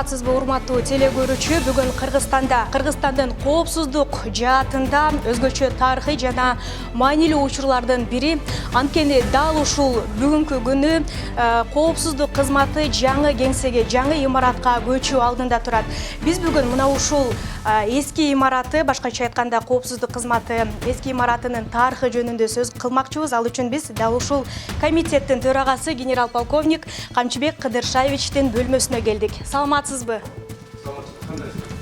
Саламатсызбы, урматтуу теле көрүүчү. Бүгүн Кыргызстандын коопсуздук жаатында өзгөчө тарыхый жана маанилүү учурлардын бири. Анткени дал ушул бүгүнкү күнү коопсуздук кызматы жаңы кеңсеге, жаңы имаратка көчүү алдында турат. Биз бүгүн мына ушул эски имараты, башкача айтканда коопсуздук кызматы эски имаратынын тарыхы жөнүндө сөз кылмакчыбыз. Ал үчүн биз дал ушул комитеттин төрагасы генерал-полковник Камчыбек Кыдыршаевичтин бөлмөсүнө келдик. Саламатсызбы?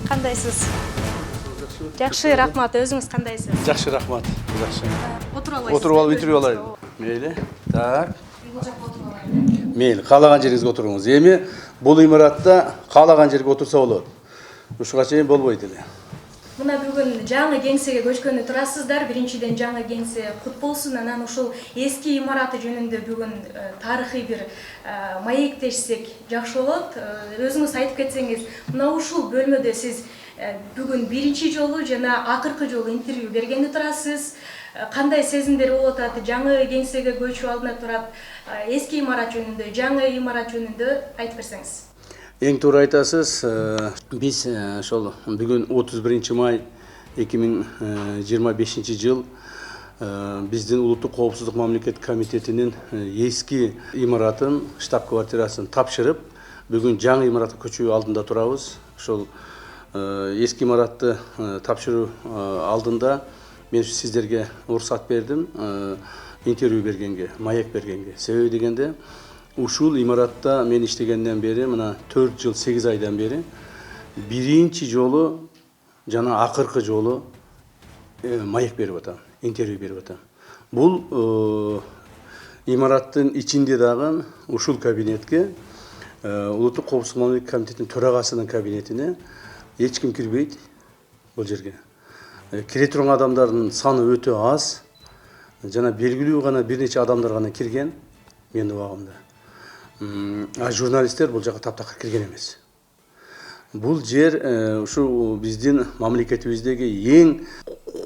Кандайсыз? Жакшы, рахмат. Өзүңүз кандайсыз? Жакшы, рахмат. Жакшы. Отуруп алып интервью алайын. Мейли. Так. Мейли, каалаган жериңизге отуруңуз. Эми бул имаратта каалаган жерге отурса болот. Ушуга чейин болбойт эле. Мына бүгүн жаңы кеңсеге көчкөнү турасыздар. Биринчиден жаңы кеңсе кут болсун. Анан ушул эски имараты жөнүндө бүгүн тарыхый бир маектешсек жакшы болот. Өзүңүз айтып кетсеңиз, мына ушул бөлмөдө сиз бүгүн биринчи жолу жана акыркы жолу интервью бергени турасыз. Кандай сезимдер болуп атат? Жаңы кеңсеге көчүү алдына турат. Эски имарат жөнүндө, жаңы имарат жөнүндө айтып берсеңиз. Эң туура айтасыз. Биз ошол бүгүн 31 май 2025 жыл биздин улуттук коопсуздук мамлекеттик комитетинин эски имаратын, штаб-квартирасын тапшырып, бүгүн жаңы имаратка көчүү алдында турабыз. Ошол эски имаратты тапшыруу алдында мен сиздерге уруксат бердим интервью бергенге, маек бергенге. Себеби дегенде, ушул имаратта мен иштегенден бери, мына 4 жыл 8 айдан бери биринчи жолу жана акыркы жолу маек берип атам, интервью берип атам. Бул имараттын ичинде дагы ушул кабинетке, улуттук коопсуздук мамлекеттик комитетинин төрагасынын кабинетине эч ким кирбейт бул жерге. Кире турган адамдардын саны өтө аз, жана белгилүү гана бир нече адамдар гана кирген менин убагымда. А журналисттер бул жака таптакыр кирген эмес. Бул жер ушу биздин мамлекетибиздеги эң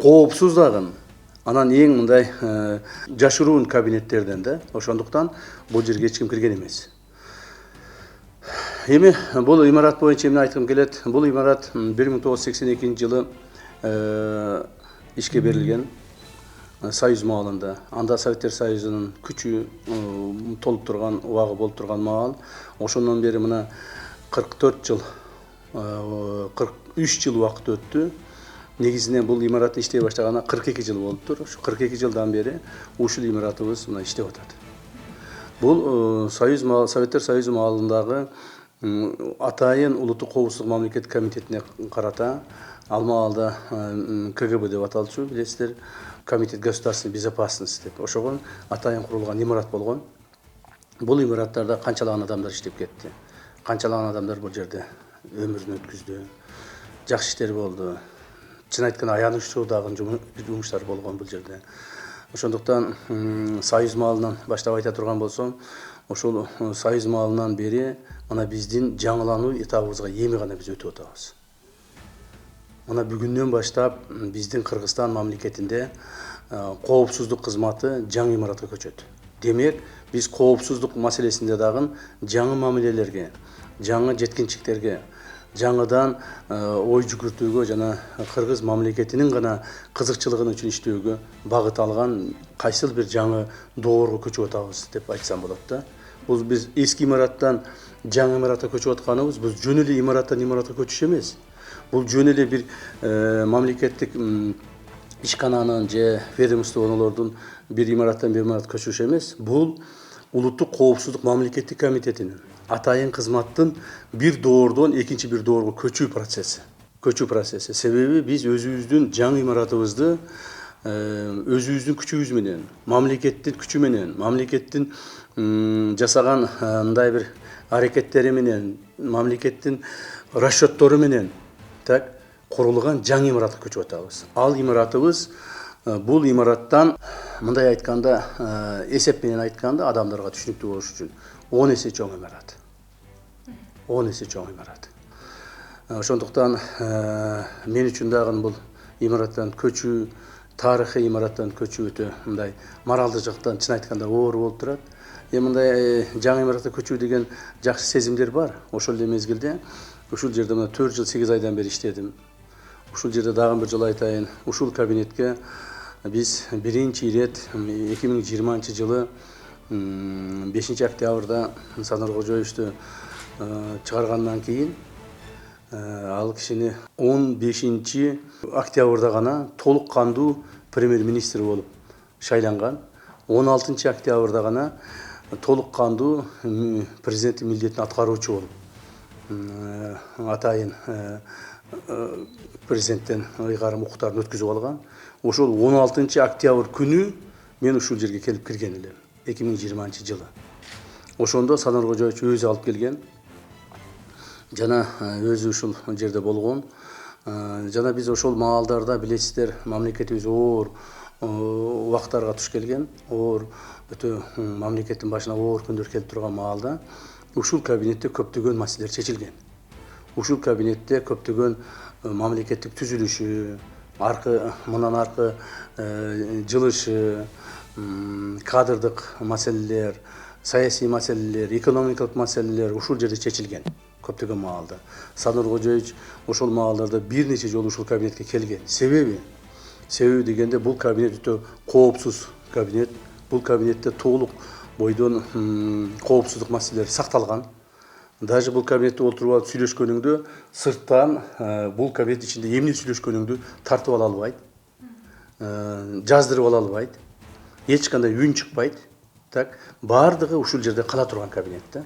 коопсуз дагы, анан эң мындай жашыруун кабинеттерден да. Ошондуктан бул жерге эч ким кирген эмес. Эми бул имарат боюнча эмне айткым келет? Бул имарат 1982 жылы ишке берилген. Союз маалында. Анда Советтер Союзунун күчү толуп турган, убагы болуп турган маал. Ошондон бери мына 44 жыл, 43 жыл убакыт өттү. Негизинен бул имарат иштей баштаганы 42 жыл болуптур. Ошо 42 жылдан бери ушул имаратыбыз мына иштеп атат. Бул Советтер Союзу маалындагы атайын улуттук коопсуздук мамлекеттик комитетине карата, ал маалда КГБ деп аталчу, билесиздер, Комитет государственной безопасности деп. Ошого атайын курулган имарат болгон. Бул имараттарда канчалаган адамдар иштеп кетти. Канчалаган адамдар бул жерде өмүрүн өткүздү. Жакшы иштер болду. Чын айтканда аянычтуу дагы жумуштар болгон бул жерде. Ошондуктан Союз маалынан баштап айта турган болсом, ошол Союз маалынан бери мына биздин жаңылануу этабыбызга эми гана биз өтүп атабыз. Мына бүгүндөн баштап биздин Кыргызстан мамлекетинде коопсуздук кызматы жаңы имаратка көчөт. Демек, биз коопсуздук маселесинде дагы жаңы мамилелерге, жаңы жеткинчиктерге, жаңыдан ой жүгүртүүгө жана Кыргыз мамлекетинин гана кызыкчылыгын үчүн иштөөгө багыт алган кайсыл бир жаңы доорго көчүп атабыз деп айтсам болот да. Бул биз эски имараттан жаңы имаратка көчүп атканыбыз, бул жөн эле имараттан имаратка көчүш эмес. Бул жөн эле бир мамлекеттик ишкананын же ведомстволордун бир имараттан бир имаратка көчүш эмес. Бул улуттук коопсуздук мамлекеттик комитетинин атайын кызматтын бир доордон экинчи бир доорго көчүү процесси. Себеби биз өзүбүздүн жаңы имаратыбызды өзүбүздүн күчүбүз менен, мамлекеттин күчү менен, мамлекеттин жасаган мындай бир аракеттери менен, мамлекеттин расчеттору менен курулган жаңы имаратка көчүп атабыз. Ал имаратыбыз бул имараттан, мындай айтканда, эсеп менен айтканда, адамдарга түшүнүктүү болуш үчүн 10 эсе чоң имарат. 10 эсе чоң имарат. Ошондуктан мен үчүн дагы бул имараттан көчүү, тарыхый имараттан көчүү өтө мындай моралдык жактан чын айтканда оор болуп турат. Мындай жаңы имаратка көчүү деген жакшы сезимдер бар. Ошол эле мезгилде Ушул жерде мына 4 жыл 8 айдан бeri иштедим. Ушул жерде дагы бир жолу айтайын, ушул кабинетке биз биринчи ирет 2020 жылы 5 октябрда Санар Кожоевичти чыгаргандан кийин ал кишини 15 октябрда гана толук кандуу премьер-министр болуп шайланган. 16 октябрда гана толук кандуу президенттин милдетин аткаруучу болуп атайын президенттен ыйгарым укуктарын өткүзүп алган. Ошол 16 октябрь күнү мен ушул жерге келип кирген элем 2020 жылы. Ошондо Санар Кожоевич өзү алып келген. Жана өзү ушул жерде болгон. Жана биз ошол маалдарда билесиздер, мамлекетибиз оор убактарга туш келген. Оор өтө мамлекеттин башына оор күндөр келип турган маалда ушул кабинетте көптөгөн маселелер чечилген. Ушул кабинетте көптөгөн мамлекеттик түзүлүшү, мындан аркы жылышы, кадрдык маселелер, саясий маселелер, экономикалык маселелер ушул жерде чечилген көптөгөн маалда. Санар Кожоевич ошол маалдарда бир нече жолу ушул кабинетке келген. Себеби дегенде бул кабинет өтө коопсуз кабинет. Бул кабинетте толук бойдон коопсуздук маселелери сакталган. Даже бул кабинетте отуруп алып сүйлөшкөнүңдө сырттан бул кабинет ичинде эмне сүйлөшкөнүңдү тартып ала албайт, жаздырып ала албайт, эч кандай үн чыкпайт. Так, бардыгы ушул жерде кала турган кабинет да.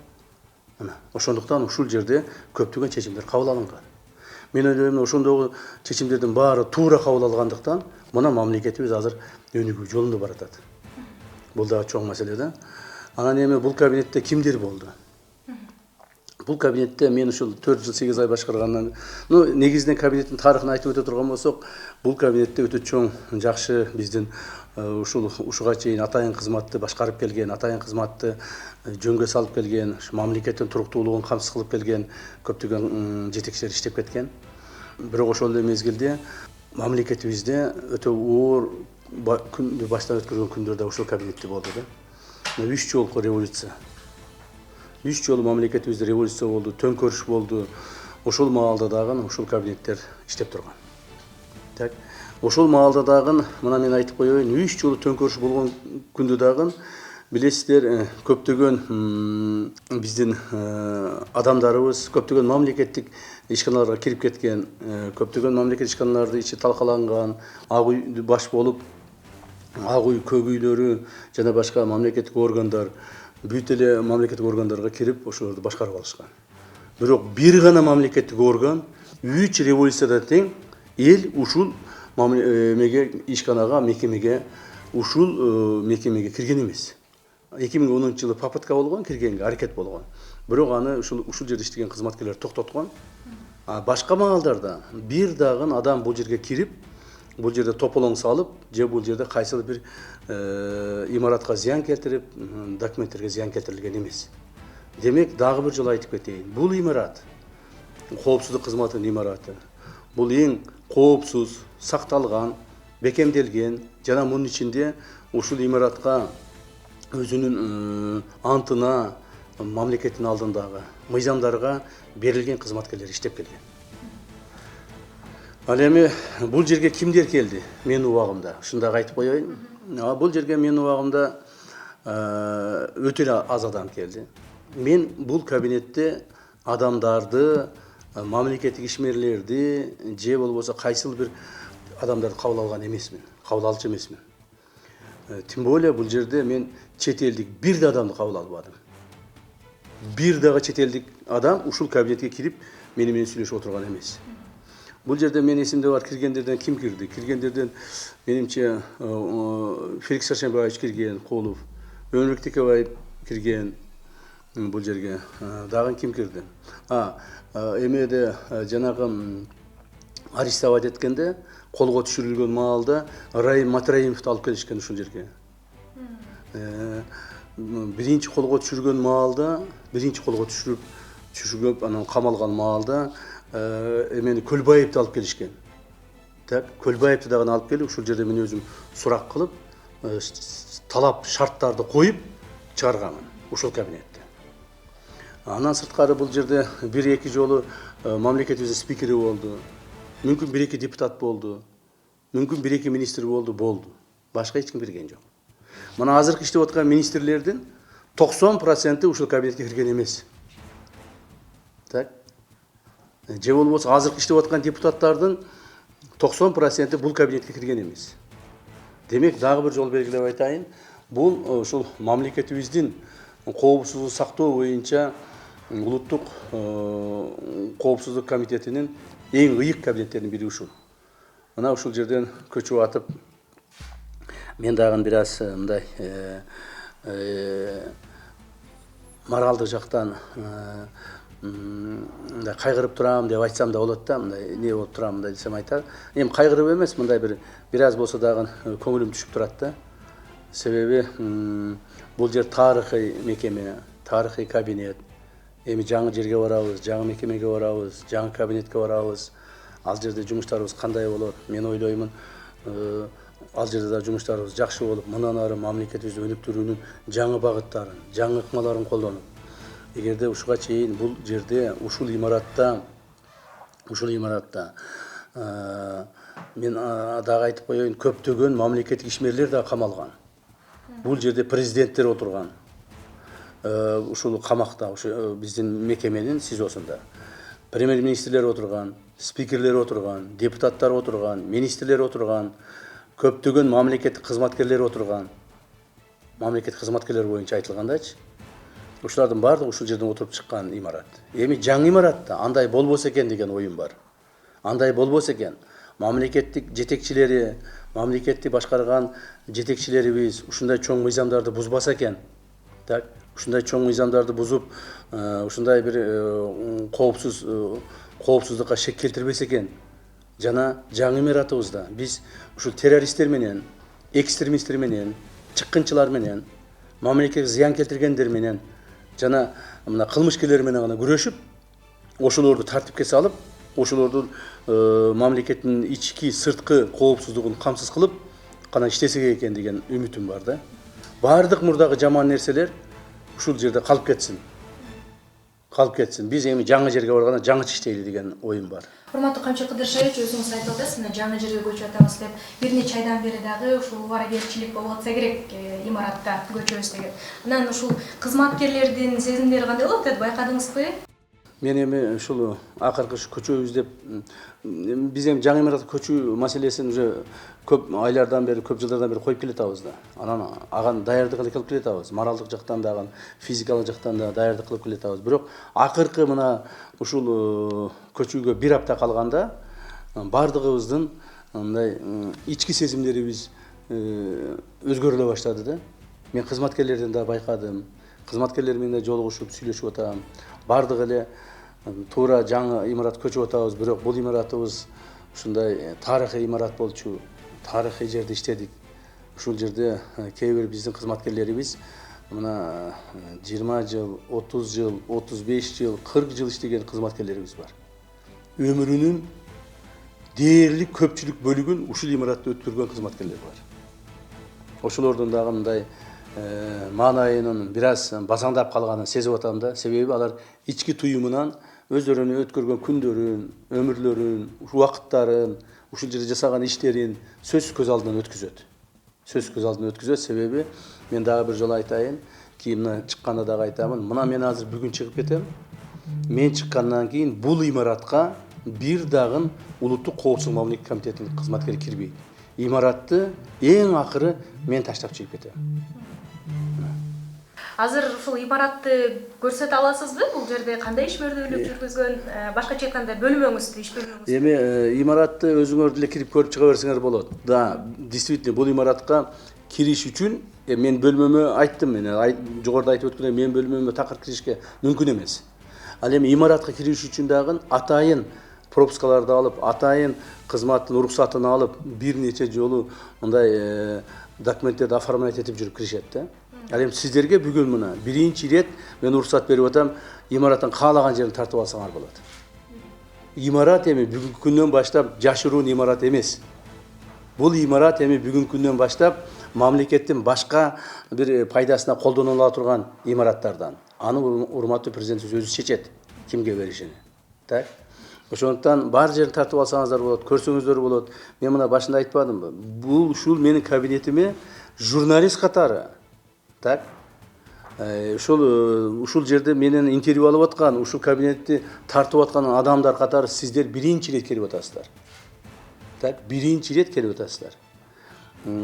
Мына, ошондуктан ушул жерде көптөгөн чечимдер кабыл алынган. Мен ойлойм, ошондогу чечимдердин баары туура кабыл алгандыктан мына мамлекетибиз азыр өнүгүү жолунда баратат. Бул дагы чоң маселе да. Анан эми бул кабинетте кимдер болду? Бул кабинетте мен ушул 4 жыл 8 ай башкаргандан, негизинен кабинеттин тарыхын айтып өтө турган болсок, бул кабинетте өтө чоң, жакшы биздин ушуга чейин атайын кызматты башкарып келген, атайын кызматты жөнгө салып келген, мамлекеттин туруктуулугун камсыз кылып келген көптөгөн жетекчилер иштеп кеткен. Бирок ошол эле мезгилде мамлекетибизде өтө оор күндү баштан өткөргөн күндөрдө ушул кабинетте болду да. 3 жолку революция. 3 жолу мамлекетибизде революция болду, төңкөрүш болду. Ошол маалда дагы ушул кабинеттер иштеп турган. Так, ошол маалда дагы мына мен айтып коеюн, 3 жолу төңкөрүш болгон күндө дагы билесиздер, көптөгөн биздин адамдарыбыз көптөгөн мамлекеттик ишканаларга кирип кеткен, көптөгөн мамлекеттик ишканаларды ичи талкаланган, ак үй баш болуп, ак үй көк үйлөрү жана башка мамлекеттик органдар бүт эле мамлекеттик органдарга кирип ошолорду башкарып алышкан. Бирок бир гана мамлекеттик орган 3 революциядан тең эл ушул ишканага, мекемеге, ушул мекемеге кирген эмес. 2010 жылы попытка болгон, киргенге аракет болгон. Бирок аны ушул жерде иштеген кызматкерлер токтоткон. Башка маалдарда бир дагы адам бул жерге кирип, бул жерде тополоң салып, же бул жерде кайсыл бир имаратка зыян келтирип, документтерге зыян келтирилген эмес. Демек, дагы бир жолу айтып кетейин. Бул имарат коопсуздук кызматынын имараты. Бул эң коопсуз, сакталган, бекемделген, жана мунун ичинде ушул имаратка өзүнүн антына, мамлекеттин алдындагы мыйзамдарга берилген кызматкерлер иштеп келген. Ал эми бул жерге кимдер келди? Менин убагымда. Ушундагы айтып коеюн. Бул жерге менин убагымда өтө эле аз адам келди. Мен бул кабинетте адамдарды, мамлекеттик ишмерлерди, же болбосо кайсыл бир адамдарды кабыл алган эмесмин, кабыл алчу эмесмин. Тем более бул жерде мен чет элдик бир да адамды кабыл албадым. Бир дагы чет элдик адам ушул кабинетке кирип менен сүйлөшүп отурган эмес. Бул жерде мен эсимде бар киргендерден ким кирди? Киргендерден менимче Феликс Шаршенбаевич кирген, Колов, Өмүрбек Текебаев кирген бул жерге. Дагы ким кирди? Эмеде жанагы арестовать эткенде, колго түшүрүлгөн маалда Райым Матраимовду алып келишкен ушул жерге. Биринчи колго түшүргөн маалда, түшүрүп анан камалган маалда эмени Көлбаевди алып келишкен. Так, Көлбаевди дагы алып келип, ушул жерде мен өзүм сурак кылып, талап, шарттарды коюп чыгарганмын ушул кабинетте. Андан сырткары бул жерде 1-2 жолу мамлекетибиздин спикери болду. Мүмкүн 1-2 депутат болду. Мүмкүн 1-2 министр болду. Башка эч ким кирген жок. Мына азыркы иштеп аткан министрлердин 90% ушул кабинетке кирген эмес. Так. Же болбосо азыркы иштеп аткан депутаттардын 90% бул кабинетке кирген эмес. Демек, дагы бир жол белгилеп айтайын. Бул ушул мамлекетибиздин коопсуздугун сактоо боюнча улуттук коопсуздук комитетинин эң ыйык кабинеттеринин бири ушул. Мына ушул жерден көчүп атып, мен дагы бир аз мындай моралдык жактан мындай кайгырып турам деп айтсам да болот да, мындай эмне болуп турам мындай десем айтар. Эми кайгырып эмес, мындай бир аз болсо дагы көңүлүм түшүп турат да. Себеби бул жер тарыхый мекеме, тарыхый кабинет. Эми жаңы жерге барабыз, жаңы мекемеге барабыз, жаңы кабинетке барабыз. Ал жерде жумуштарыбыз кандай болот? Мен ойлоймун, ал жерде да жумуштарыбыз жакшы болуп, мындан ары мамлекетибизди өнүктүрүүнүн жаңы багыттарын, жаңы ыкмаларын колдонуп, эгерде ушуга чейин бул жерде ушул имаратта мен дагы айтып коеюн, көптөгөн мамлекеттик ишмерлер да камалган. Бул жерде президенттер отурган. Ушул камакта, ушу биздин мекеменин СИЗОсунда. Премьер-министрлер отурган, спикерлер отурган, депутаттар отурган, министрлер отурган, көптөгөн мамлекеттик кызматкерлер отурган. Мамлекеттик кызматкерлер боюнча айтылгандачы. Ушулардын баардыгы ушул жерден отуруп чыккан имарат. Эми жаңы имаратта андай болбосо экен деген оюм бар. Андай болбосо экен. Мамлекеттик жетекчилери, мамлекетти башкарган жетекчилерибиз ушундай чоң мыйзамдарды бузбаса экен. Так, ушундай чоң мыйзамдарды бузуп, ушундай бир коопсуздукка шек келтирбесе экен. Жана жаңы имаратыбызда биз ушул террористтер менен, экстремисттер менен, чыккынчылар менен, мамлекетке зыян келтиргендер менен, жана мына кылмышкерлер менен гана күрөшүп, ошолорду тартипке салып, ошолордун мамлекеттин ички, сырткы коопсуздугун камсыз кылып гана иштесек экен деген үмүтүм бар да. Бардык мурдагы жаман нерселер ушул жерде калып кетсин. Биз эми жаңы жерге барганда жаңыча иштейли деген оюм бар. Урматтуу Камчы Кыдыршевич, өзүңүз айтып атасыз, мына жаңы жерге көчүп атабыз деп, бир нече айдан бери дагы ушул убара-келчилик болуп атса керек, имаратта көчөбүз деген. Анан ушул кызматкерлердин сезимдери кандай болуп атат, байкадыңызбы? Мен эми ушул акыркы көчөбүз деп, биз эми жаңы имаратка көчүү маселесин уже көп айлардан бери, көп жылдардан бери коюп келатабыз да. Анан аган даярдык кылып келатабыз. Моралдык жактан дагы, физикалык жактан да даярдык кылып келатабыз. Бирок акыркы мына ушул көчүүгө 1 апта калганда бардыгыбыздын мындай ички сезимдерибиз өзгөрүлө баштады да. Мен кызматкерлерден да байкадым. Кызматкерлер менен да жолугушуп, сүйлөшүп атам. Бардыгы эле туура жаңы имарат көчүп атабыз, бирок бул имаратыбыз ушундай тарыхый имарат болчу, тарыхый жерде иштедик. Ушул жерде кээ бир биздин кызматкерлерибиз мына 20 жыл, 30 жыл, 35 жыл, 40 жыл иштеген кызматкерлерибиз бар. Өмүрүнүн дээрлик көпчүлүк бөлүгүн ушул имаратта өткөргөн кызматкерлер бар. Ошолордун дагы мындай маанайынын бир аз базаңдап калганын сезип атам да. Себеби алар ички туюмунан өздөрүнүн өткөргөн күндөрүн, өмүрлөрүн, убакыттарын, ушул жерде жасаган иштерин сөзсүз көз алдынан өткөзөт. Себеби мен дагы бир жолу айтайын, кийин чыкканда дагы айтамын. Мына мен азыр бүгүн чыгып кетем. Мен чыккандан кийин бул имаратка бир дагы улуттук коопсуздук мамлекеттик комитетинин кызматкери кирбейт. Имаратты эң акыры мен таштап чыгып кетем. Азыр ушул имаратты көрсөтө аласызбы? Бул жерде кандай ишмердүүлүк жүргүзгөн, башкача айтканда бөлмөңүздү, иш бөлмөңүздү? Эми имаратты өзүңөр деле кирип көрүп чыга берсеңер болот. Да, действительно бул имаратка кириш үчүн мен бөлмөмө айттым, жогоруда айтып өткөндөй мен бөлмөмө такыр киришке мүмкүн эмес. Ал эми имаратка кириш үчүн дагы атайын пропускаларды алып, атайын кызматтын уруксатын алып, бир нече жолу мындай документтерди оформлять этип жүрүп киришет да. Ал эми сиздерге бүгүн мына биринчи ирет мен уруксат берип атам, имараттын каалаган жерин тартып алсаңар болот. Имарат эми бүгүнкү күндөн баштап жашыруун имарат эмес. Бул имарат эми бүгүнкү күндөн баштап мамлекеттин башка бир пайдасына колдонула турган имараттардан. аны урматтуу президентибиз өзү чечет кимге беришини. Так? Ошондуктан бар жерин тартып алсаңыздар болот, көрсөңүздөр болот. Мен мына башында айтпадымбы? Бул ушул менин кабинетиме журналист катары. Так? Ушул жерде менен интервью алып аткан, ушул кабинетти тартып аткан адамдар катары сиздер биринчи ирет келип атасыздар. Так, биринчи ирет келип атасыздар.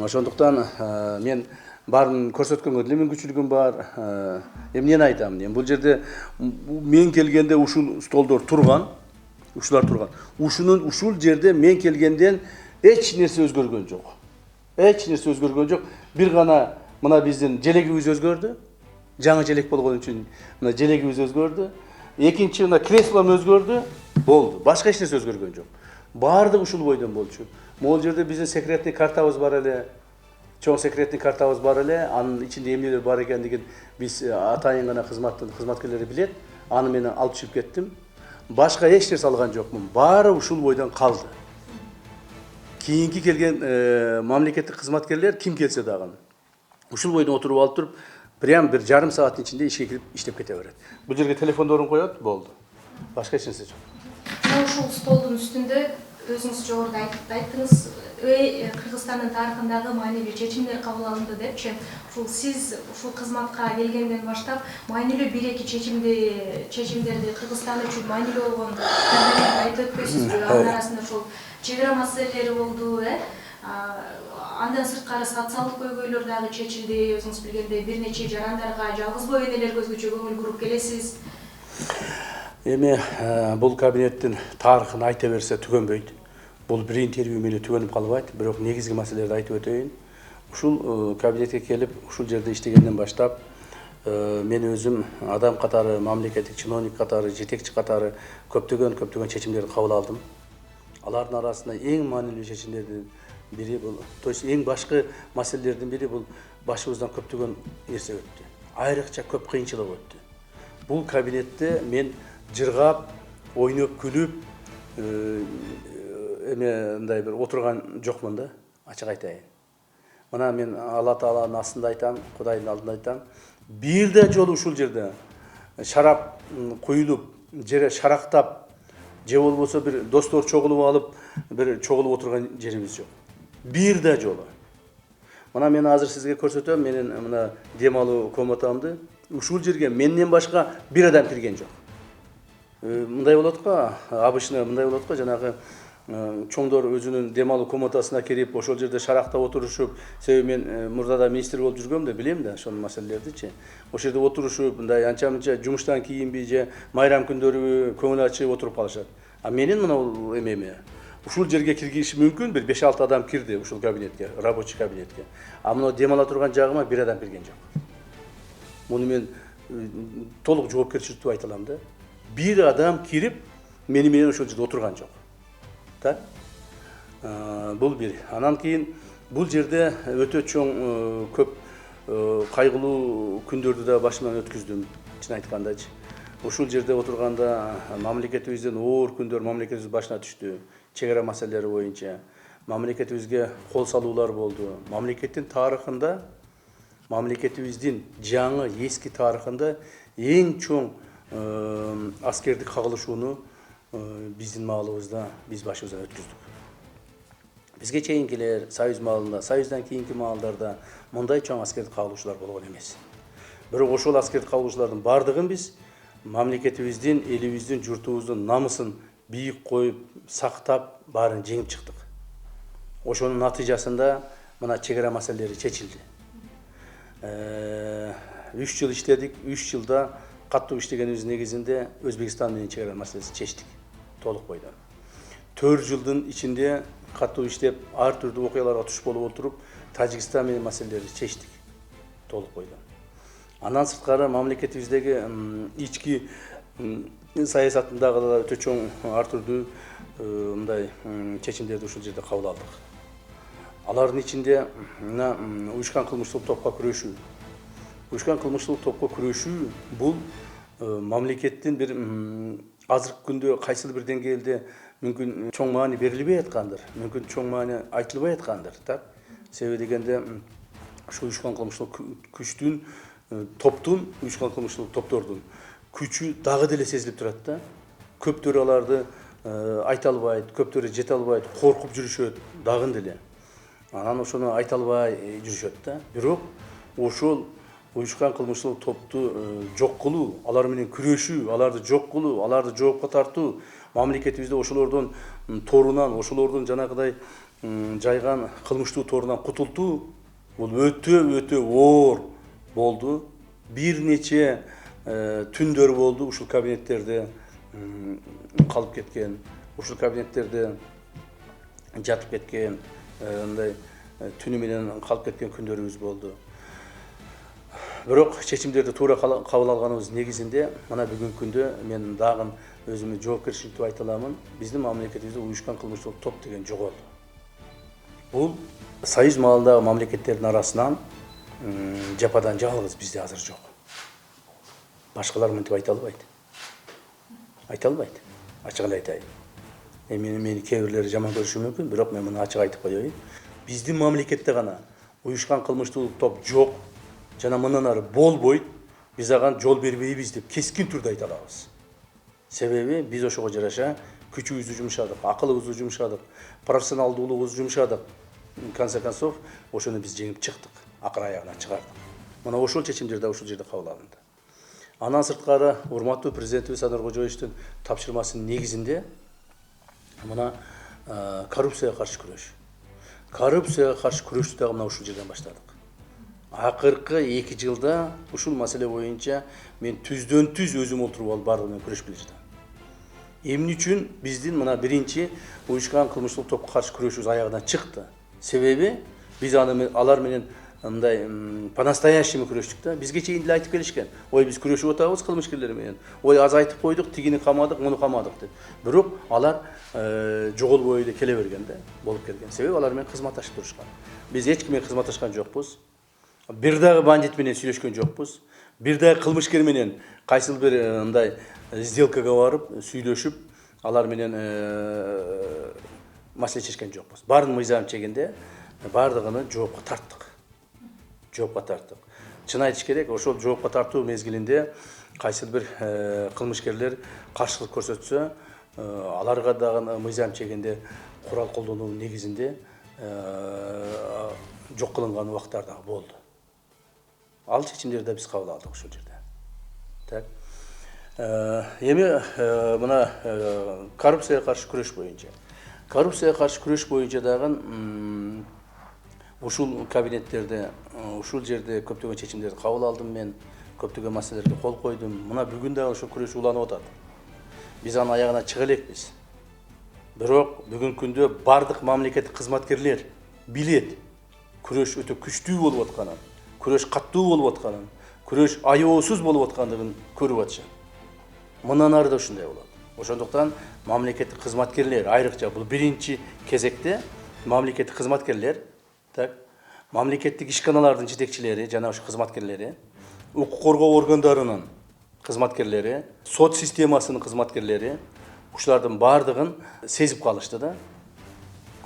Ошондуктан мен барын көрсөткөнгө деле мүмкүнчүлүгүм бар. Эмнени айтам? Бул жерде мен келгенде ушул столдор турган, ушулар турган. Ушул жерде мен келгенден эч нерсе өзгөргөн жок. Эч нерсе өзгөргөн жок. Бир гана мына биздин желегибиз өзгөрдү. Жаңы желек болгон үчүн мына желегибиз өзгөрдү. Экинчи мына креслом өзгөрдү. Болду. Башка эч нерсе өзгөргөн жок. Баардыгы ушул бойдон болчу. Могул жерде биздин секретный картабыз бар эле. Чоң секретный картабыз бар эле. Анын ичинде эмнелер бар экендигин биз атайын гана кызматкерлери билет. Аны мен алып чыгып кеттим. Башка эч нерсе алган жокмун. Баары ушул бойдон калды. Кийинки келген мамлекеттик кызматкерлер ким келсе дагы ушул бойдон отуруп алып туруп, прям бир жарым сааттын ичинде ишке кирип иштеп кете берет. Бул жерге телефондорун коет, болду. Башка эч нерсе жок. Ушул столдун үстүндө өзүңүз жогоруда айттыңыз, Кыргызстандын тарыхындагы маанилүү чечимдер кабыл алынды депчи. Ушул сиз ушул кызматка келгенден баштап маанилүү бир-эки чечимдерди Кыргызстан үчүн маанилүү болгон жагдайларды айтып өтпөйсүзбү? Анын арасында ушул чек ара маселелери болду, Андан сырткары социалдык көйгөйлөр дагы чечилди. Өзүңүз билгендей бир нече жарандарга, жалгыз энелерге өзгөчө көңүл буруп келесиз. Эми бул кабинеттин тарыхын айта берсе түгөнбөйт. Бул бир интервью менен түгөнүп калбайт, бирок негизги маселелерди айтып өтөйүн. Ушул кабинетке келип, ушул жерде иштегенден баштап, мен өзүм адам катары, мамлекеттик чиновник катары, жетекчи катары көптөгөн чечимдерди кабыл алдым. Алардын арасында эң маанилүү чечимдердин бири бул, то есть эң башкы маселелердин бири бул башыбыздан көптөгөн нерсе өттү. Айрыкча көп кыйынчылык өттү. Бул кабинетте мен жыргап, ойноп, күлүп, мындай бир отурган жокмун да, ачык айтайын. Мына мен Алла Тааланын астында айтам, Кудайдын алдында айтам, бир да жолу ушул жерде шарап куюлуп, жере шарактап, же болбосо бир достор чогулуп алып, бир чогулуп отурган жерибиз жок. Бир да жолу. Мына мен азыр сизге көрсөтөм, менин мына дем алуу комнатамды. Ушул жерге менден башка бир адам кирген жок. Мындай болот го, обычно мындай болот го, жанагы чоңдор өзүнүн дем алуу комнатасына кирип, ошол жерде шаракта отурушуп, себеби мен мурдада министр болуп жүргөм да, билем да ошол маселелердичи. Ошол жерде отурушуп, мындай анча-мынча жумуштан кийинби же майрам күндөрү көңүл ачып отуруп калышат. А менин мына эмеме ушул жерге киргиши мүмкүн, бир 5-6 адам кирди ушул кабинетке, рабочий кабинетке. А мына дем ала турган жагыма бир адам кирген жок. Муну мен толук жоопкерчиликтүү айта алам да. Бир адам кирип, мени менен ошол жерде отурган жок. Так? Бул бир. Анан кийин бул жерде өтө чоң көп кайгылуу күндөрдү да башымдан өткүздүм, чын айткандачы. Ушул жерде отурганда мамлекетибизден оор күндөр мамлекетибиздин башына түштү. Чек ара маселелери боюнча мамлекетибизге кол салуулар болду. Мамлекеттин тарыхында, мамлекетибиздин жаңы эски тарыхында эң чоң аскердик кагылышууну биздин маалыбызда биз башыбыздан өткүздүк. Бизге чейинкилер Союз маалында, Союздан кийинки маалдарда мындай чоң аскердик кагылышуулар болгон эмес. Бирок ошол аскердик кагылышуулардын бардыгын биз мамлекетибиздин, элибиздин, журтубуздун намысын бийик коюп, сактап, баарын жеңип чыктык. Ошонун натыйжасында мына чек ара маселелери чечилди. 3 жыл иштедик, 3 жылда каттуу иштегенибиздин негизинде Өзбекстан менен чек ара маселесин чечтик толук бойдон. 4 жылдын ичинде каттуу иштеп, ар түрдүү окуяларга туш болуп отуруп, Тажикстан менен маселелерди чечтик толук бойдон. Андан сырткары мамлекетибиздеги ички саясатындагы да өтө чоң ар түрдүү мындай чечимдерди ушул жерде кабыл алдык. Алардын ичинде мына уюшкан кылмыштуу топко күрөшүү. Уюшкан кылмыштуу топко күрөшүү бул мамлекеттин бир азыркы күндө кайсыл бир деңгээлде мүмкүн чоң маани берилбей аткандыр, мүмкүн чоң маани айтылбай аткандыр, так? Себеби дегенде ушу уюшкан кылмыштуу күчтүн топтун, уюшкан кылмыштуулук топтордун күчү дагы деле сезилип турат да. Көптөрү аларды айта албайт, көптөрү жете албайт, коркуп жүрүшөт дагы деле. Анан ошону айта албай жүрүшөт да. Бирок ошол уюшкан кылмыштуулук топту жок кылуу, алар менен күрөшүү, аларды жок кылуу, аларды жоопко тартуу, мамлекетибизде ошолордун торунан, ошолордун жанагыдай жайган кылмыштуу торунан кутултуу бул өтө оор болду. Бир нече түндөр болду ушул кабинеттерде калып кеткен, ушул кабинеттерде жатып кеткен, мындай түнү менен калып кеткен күндөрүбүз болду. Бирок чечимдерди туура кабыл алганыбыз негизинде мына бүгүнкү күндө мен дагы өзүмө жоопкерчиликтүү айта аламын. Биздин мамлекетибизде уюшкан кылмыштуулук топ деген жоголду. Бул союз маалындагы мамлекеттердин арасынан жападан жалгыз бизде азыр жок. Башкалар мынтип айта албайт. Айта албайт. Ачык эле айтайын. Мени кээ бирлери жаман көрүшү мүмкүн, бирок мен муну ачык айтып коеюн. Биздин мамлекетте гана уюшкан кылмыштуулук топ жок, жана мындан ары болбойт, биз ага жол бербейбиз деп кескин түрдө айта алабыз. Себеби биз ошого жараша күчүбүздү жумшадык, акылыбызды жумшадык, профессионалдуулугубузду жумшадык. В конце концов, ошону биз жеңип чыктык, акыр аягына чыгардык. Мына ошол чечимдер да ушул жерде кабыл алынды. Андан сырткары урматтуу президентибиз Садыр Кожоевичтин тапшырмасынын негизинде мына коррупцияга каршы күрөш. Коррупцияга каршы күрөштү дагы мына ушул жерден баштадык. Акыркы 2 жылда ушул маселе боюнча мен түздөн түз өзүм отуруп алып бардык менен күрөшүп келе жатам. Эмне үчүн биздин мына биринчи уюшкан кылмыштуулук топко каршы күрөшүбүз аягынан чыкты? Себеби биз алар менен мындай по-настоящему күрөштүк да. Бизге чейин деле айтып келишкен. Ой, биз күрөшүп атабыз кылмышкерлер менен. Ой, аз айтып койдук, тигини камадык, муну камадык деп. Бирок алар жоголбой эле келе берген да, болуп келген. Себеби алар менен кызматташып турушкан. Биз эч ким менен кызматташкан жокпуз. Бир дагы бандит менен сүйлөшкөн жокпуз. Бир дагы кылмышкер менен кайсыл бир мындай сделкага барып сүйлөшүп, алар менен маселе чечкен жокпуз. Баарын мыйзам чегинде бардыгын жоопко тарттык. Жоопко тарттык. Чын айтыш керек, ошол жоопко тартуу мезгилинде кайсыл бир кылмышкерлер каршылык көрсөтсө, аларга дагы мыйзам чегинде курал колдонуунун негизинде жок кылынган убактар дагы болду. Ал чечимдерди да биз кабыл алдык ушул жерде. Так. Эми мына коррупцияга каршы күрөш боюнча. Коррупцияга каршы күрөш боюнча дагы ушул кабинеттерде, ушул жерде көптөгөн чечимдерди кабыл алдым мен, көптөгөн маселелерге кол койдум. Мына бүгүн дагы ошол күрөш уланып атат. Биз анын аягына чыга элекпиз. Бирок бүгүнкү күндө бардык мамлекеттик кызматкерлер билет күрөш өтө күчтүү болуп атканын, күрөш каттуу болуп атканын, күрөш аеосуз болуп аткандыгын көрүп атышат. Мындан ары да ушундай болот. Ошондуктан мамлекеттик кызматкерлер айрыкча бул биринчи кезекте мамлекеттик кызматкерлер, так, мамлекеттик ишканалардын жетекчилери, жана ошо кызматкерлери, укук коргоо органдарынын кызматкерлери, сот системасынын кызматкерлери, ушулардын бардыгын сезип калышты да.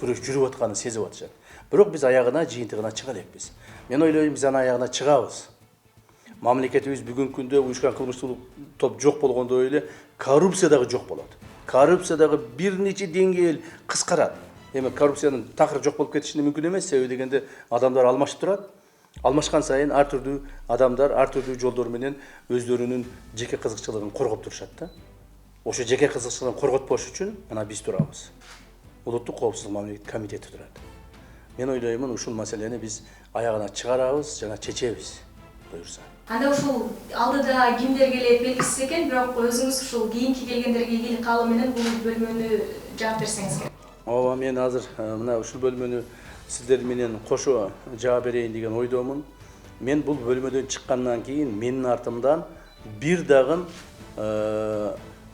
Күрөш жүрүп атканын сезип атышат. Бирок биз аягына, жыйынтыгына чыга элекпиз. Мен ойлойм, биз анын аягына чыгабыз. Мамлекетибиз бүгүнкү күндө уюшкан кылмыштуулук топ жок болгондой эле коррупция дагы жок болот. Коррупция дагы бир нече деңгээл кыскарат. Эми коррупциянын такыр жок болуп кетишине мүмкүн эмес, себеби дегенде адамдар алмашып турат. Алмашкан сайын ар түрдүү адамдар ар түрдүү жолдор менен өздөрүнүн жеке кызыкчылыгын коргоп турушат да. Ошо жеке кызыкчылыгын корготпош үчүн мына биз турабыз. Улуттук коопсуздук мамлекеттик комитети турат. Мен ойлоймун, ушул маселени биз аягына чыгарабыз жана чечебиз, буюрса. Анда ушул алдыда кимдер келет белгисиз экен, бирок өзүңүз ушул кийинки келгендерге ийгилик каалоо менен бул бөлмөнү жаап берсеңиз керек. Ооба, мен азыр мына ушул бөлмөнү сиздер менен кошо жаап берейин деген ойдомун. Мен бул бөлмөдөн чыккандан кийин менин артымдан бир дагы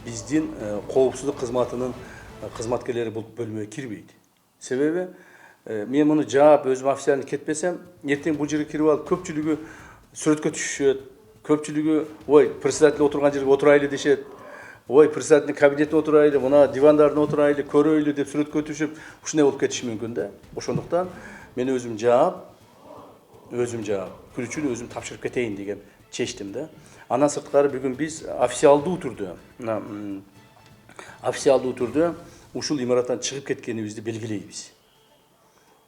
биздин коопсуздук кызматынын кызматкерлери бул бөлмөгө кирбейт. Себеби мен муну жаап өзүм официально кетпесем, эртең бул жерге кирип алып көпчүлүгү сүрөткө түшүшөт. Көпчүлүгү ой, председатель отурган жерге отурайлы дешет. Ой, председательдин кабинетине отурайлы, мына дивандарын отурайлы, көрөйлү деп сүрөткө түшүп, ушундай болуп кетиши мүмкүн да. Ошондуктан мен өзүм жаап, күрүчүн өзүм тапшырып кетейин деген чечтим да. Андан сырткары бүгүн биз официалдуу түрдө ушул имараттан чыгып кеткенибизди белгилейбиз.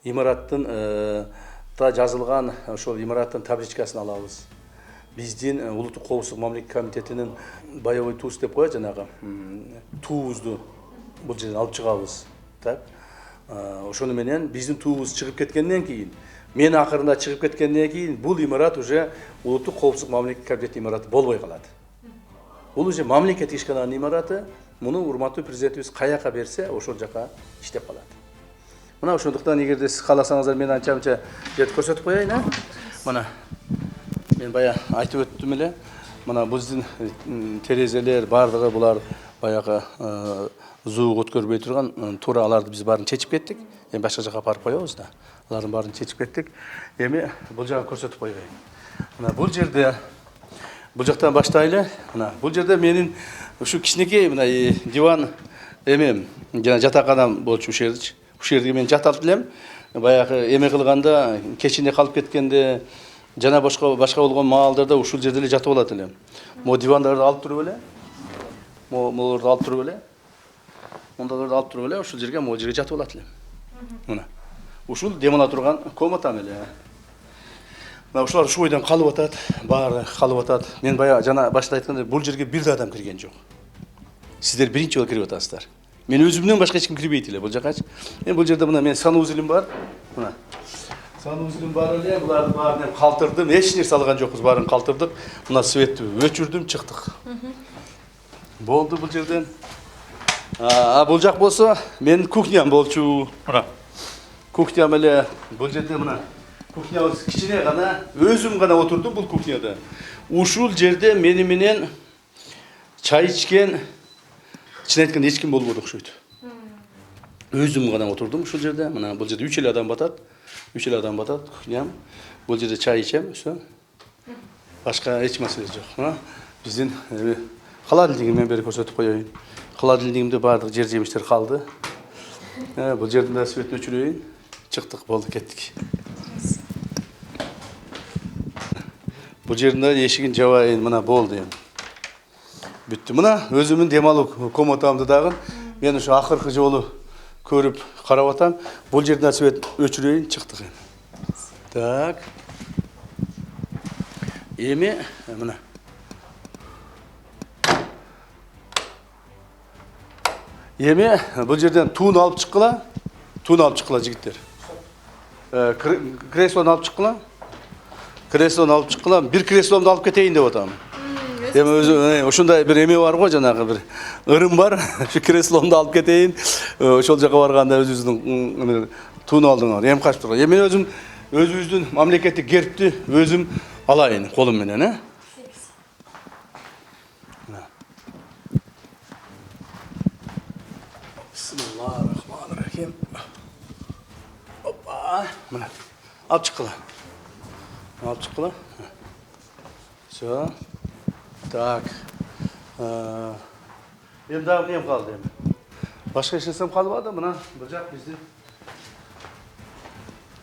Имараттын та жазылган ошол имараттын табличкасын алабыз. Биздин улуттук коопсуздук мамлекеттик комитетинин боевой туз деп коет жанагы туубузду бул жерден алып чыгабыз. Так. Ошону менен биздин туубуз чыгып кеткенден кийин, мен акырында чыгып кеткенден кийин бул имарат уже улуттук коопсуздук мамлекеттик комитет имараты болбой калат. Бул уже мамлекет ишкананын имараты, муну урматтуу президентибиз каяка берсе, ошол жака иштеп калат. Мына ошондуктан эгерде сиз кааласаңыздар мен анча-мынча жерди көрсөтүп коеюн, а? Мына мен бая айтып өттүм эле. Мына биздин терезелер бардыгы булар баягы зуук өткөрбөй турган, туура аларды биз баарын чечип кеттик. Эми башка жака апарып коебуз да. Алардын баарын чечип кеттик. Эми бул жагын көрсөтүп койгоюн. Мына бул жерде бул жактан баштайлы. Мына бул жерде менин ушу кичинекей мына диван эмем жана жатаканам болчу ушул жерде. Ушул жерге мен жаталып элем. Баягы эме кылганда, кечине калып кеткенде жана башка болгон маалдарда ушул жерде эле жатып алат элем. Мо дивандарды алып туруп эле. Молорду алып туруп эле. Мондаларды алып туруп эле ушул жерге могу жерге жатып алат элем. Мына. Ушул дем ала турган комнатам эле. Мына ушулар ушу бойдон калып атат, баары калып атат. Мен бая жана башта айткандай бул жерге бир да адам кирген жок. Сиздер биринчи жолу кирип атасыздар. Мен өзүмдөн башка эч ким кирбейт эле бул жакачы. Бул жерде мына мен санузелим бар. Мына. Санузелим бар эле, буларды баарын калтырдым. Эч нерсе алган жокпуз, баарын калтырдык. Мына светти өчүрдүм, чыктык. Болду бул жерден. Бул жак болсо менин кухням болчу. Мына. Кухням эле бул жерде мына. Кухнябыз кичине гана, өзүм гана отурдум бул кухняда. Ушул жерде мени менен чай ичкен, чын айтканда эч ким болбоду окшойт. Өзүм гана отурдум ушул жерде. Мына бул жерде 3 эле адам батат. 3 эле адам батат кухням. Бул жерде чай ичем, всё. Башка эч маселе жок. Мына биздин холодильнигин мен бери көрсөтүп коеюн. Холодильнигимде баардык жер жемиштер калды. Бул жерден да свет өчүрөйүн. Чыктык, болду, кеттик. Бул жерден да эшигин жабайын, мына болду эми. Бүттү. Мына өзүмдүн дем алуу комнатамды дагы мен ушу акыркы жолу көрүп карап атам. Бул жерден свет өчүрөйүн, чыктык эми. Так. Эми мына. Эми бул жерден туун алып чыккыла. Туун алып чыккыла жигиттер. Креслону алып чыккыла. Креслону алып чыккыла. Бир кресломду алып кетейин деп атам. Эми өзү ошондой бир эме бар го, жанагы бир ырым бар. Шу кресломду алып кетейин. Ошол жака барганда өзүбүздүн туун алдыңар. Эми качып турган. Эми мен өзүбүздүн мамлекеттик гербти өзүм алайын колум менен, Bismillahirrahmanirrahim. Hoppa. Mına. Alып чыккыла. Alып чыккыла. Всё. Так. Эми дагы нем калды эми. Башка эч нерсем калбады. Мына бул жак биздин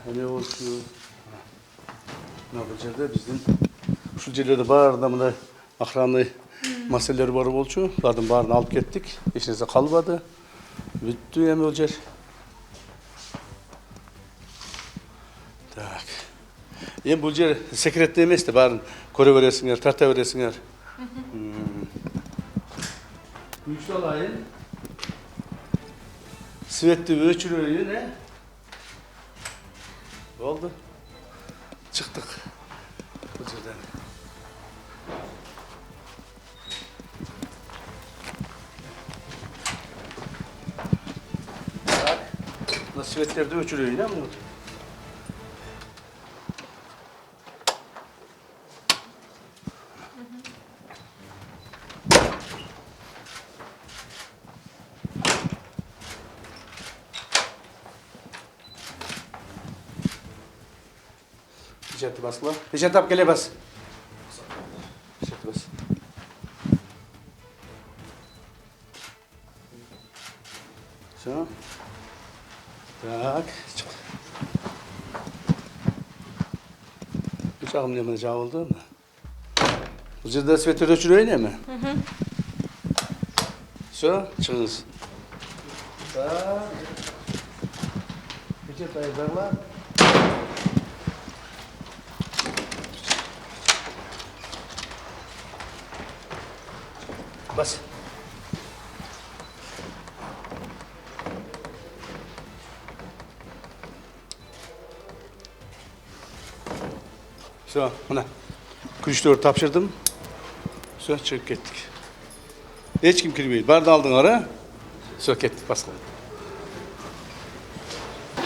эме болчу. Мына бул жерде биздин ушул жерлерде баарында мындай охранный маселелер бар болчу. Булардын баарын алып кеттик. Эч нерсе калбады. Бүттү эми бул жер. Так. Эми бул жер секретте эмес да, баарын көрө бересиңер, тарта бересиңер. Үчтү алайын. Светти өчүрөйүн, Болду. Чыктык. Бул жерден. Так. Мына светтерди өчүрөйүн, мына. Pijatı basla. Pijatı ap gele bas. Pijatı bas. Все. Так. Çık. Bıçağım ne jabıldı mı? Бұл жерде светтерді өшірейін еме? Все, шығыңыз. Печет айдағла. Бас. Все, мына күріштерді тапшырдым. Все, шығып кеттік. Ешкім кірмейді. Барды алдыңар, а? Все, кеттік, басқа.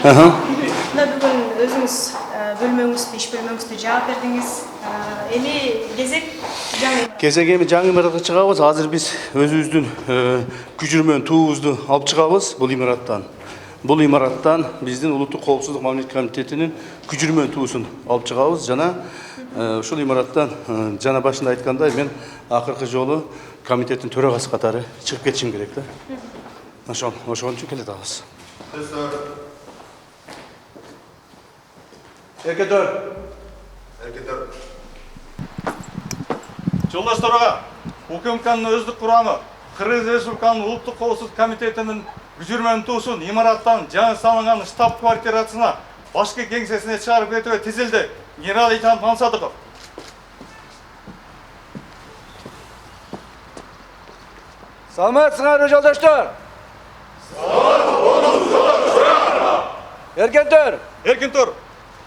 Мына бүгін өзіңіз бөлмеңізді, іш бөлмеңізді жауап бердіңіз. Эми кезек эми жаңы имаратқа чыгабыз. Азыр биз өзүбүздүн күчүрмөн туубузду алып чыгабыз бул имараттан. Бул имараттан биздин улуттук коопсуздук мамлекеттик комитетинин күчүрмөн туусун алып чыгабыз. Жана ушул имараттан жана башында айткандай мен акыркы жолу комитеттин төрагасы катары чыгып кетишим керек да. Ошон үчүн келе атабыз. Эркетөр. Жолдаш төраға, УКМКнын өздік құрамы Кыргыз Республикасынын улуттук коопсуздук комитетинин күчүрмөнүн туусун имараттан жаңы салынган штаб квартирасына башкы кеңсесине чыгарып кетүүгө тизилди. Генерал-лейтенант Мансадыков. Саламатсыңарбы жолдоштор? Эркентөр. Эркентөр.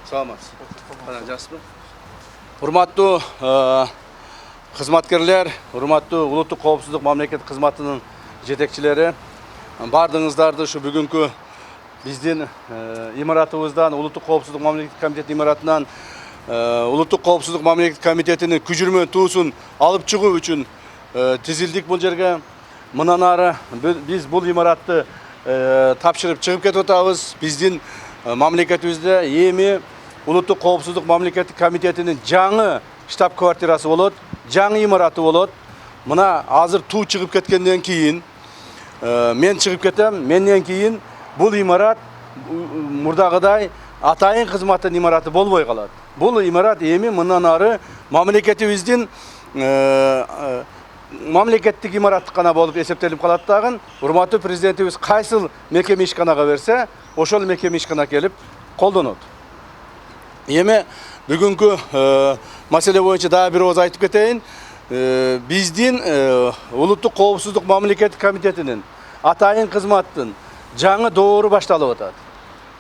Саламатсыз. Жақсыбы? Урматтуу кызматкерлер, урматтуу улуттук коопсуздук мамлекеттик кызматынын жетекчилери, бардыңыздарды ушу бүгүнкү биздин имаратыбыздан, улуттук коопсуздук мамлекеттик комитетинин имаратынан улуттук коопсуздук мамлекеттик комитетинин күчүрмөн туусун алып чыгуу үчүн тизилдик бул жерге. Мындан ары биз бул имаратты тапшырып чыгып кетип атабыз. Биздин мамлекетибизде эми улуттук коопсуздук мамлекеттик комитетинин жаңы штаб квартирасы болот, жаңы имараты болот. Мына азыр туу чыгып кеткенден кийин мен чыгып кетем. Менден кийин бул имарат мурдагыдай атайын кызматтын имараты болбой калат. Бул имарат эми мындан ары мамлекетибиздин мамлекеттик имарат гана болуп эсептелип калат дагы. Урматтуу президентибиз кайсыл мекеме ишканага берсе, ошол мекеме ишкана келип колдонот. Эми бүгүнкү маселе боюнча дагы бир ооз айтып кетейин. Биздин улуттук коопсуздук мамлекеттик комитетинин атайын кызматтын жаңы доору башталып атат.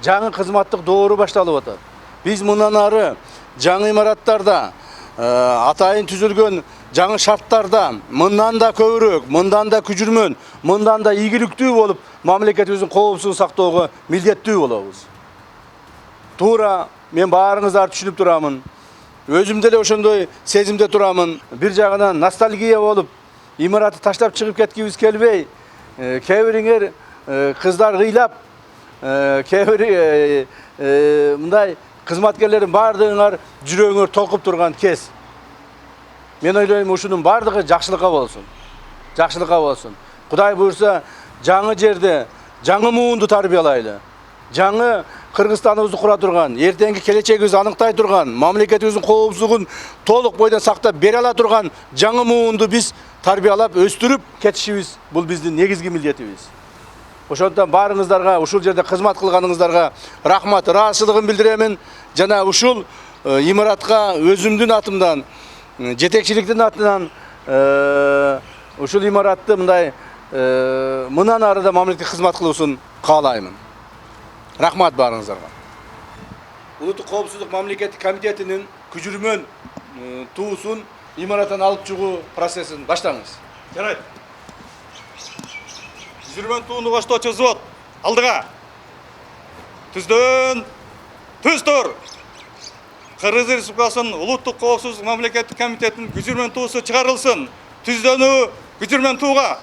Жаңы кызматтык доору башталып атат. Биз мындан ары жаңы имараттарда атайын түзүлгөн жаңы шарттарда мындан да көбүрөөк, мындан да күчүрмөн, мындан да ийгиликтүү болуп мамлекетибиздин коопсуздугун сактоого милдеттүү болобуз. Туура мен баарыңыздарды түшүнүп турамын. Өзүм деле ошондой сезимде турамын. Бир жагынан ностальгия болуп, имаратты таштап чыгып кеткибиз келбей, кээ бириңер кыздар кыйлап, кээ бири мындай кызматкерлердин баардыгыңар жүрөгүңөр толкуп турган кез. Мен ойлойм ушунун баардыгы жакшылыкка болсун. Жакшылыкка болсун. Кудай буйрса, жаңы жерде жаңы муунду тарбиялайлы. Жаңы Кыргызстаныбызды кура турган, эртеңки келечегибизди аныктай турган, мамлекетибиздин коопсуздугун толук бойдон сактап бере ала турган жаңы муунду биз тарбиялап өстүрүп кетишибиз бул биздин негизги милдетибиз. Ошондон баарыңыздарга, ушул жерде кызмат кылганыңыздарга рахмат, ыраазычылыгын билдиремин. Жана ушул имаратка өзүмдүн атымдан, жетекчиликтин атынан ушул имаратты мындай мындан ары да мамлекеттик кызмат кылуусун каалаймын. Рахмат баарыңыздарга. Улуттук коопсуздук мамлекеттик комитетинин күчүрмөн туусун имараттан алып чыгуу процессин баштаңыз. Жарайт. Күчүрмөн тууну баштоочу взвод алдыга. Түздөн. Түз-тур. Кыргыз Республикасынын улуттук коопсуздук мамлекеттик комитетинин күчүрмөн туусу чыгарылсын. Түздөнүү күчүрмөн тууга.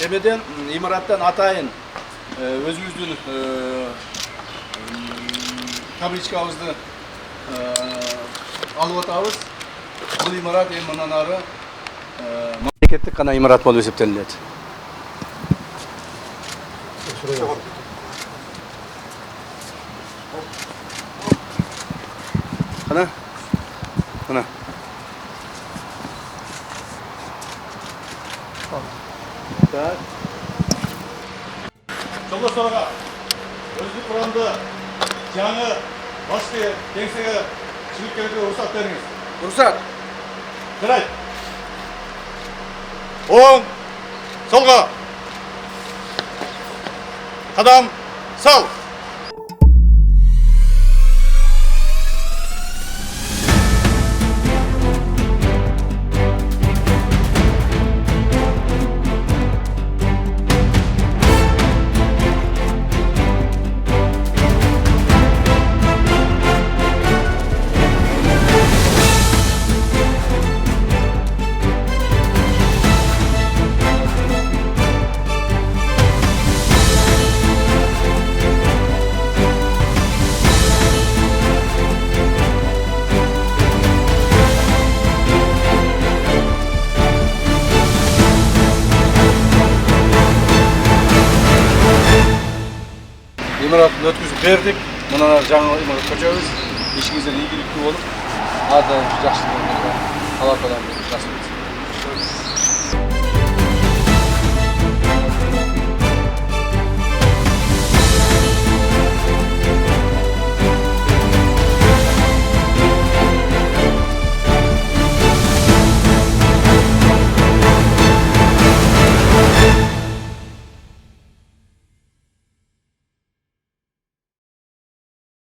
Эмеден имараттан атайын өзүбүздүн табличкабызды алып атабыз. Бул имарат эми мындан ары мамлекеттик гана имарат болуп эсептелинет. Кана? Кана. Так. Жолдошторго өздүк курамды жаңы башкы кеңсеге чыгып келүүгө уруксат бериңиз. Уруксат. Жарайт. Оң, солға. Қадам, сал. İmaratını ötküzüp berdik. Mına жаңы имарат көчөбүз. Ишиңиздер ийгиликтүү болуп, ада жакшы болот. Алла таалам жакшы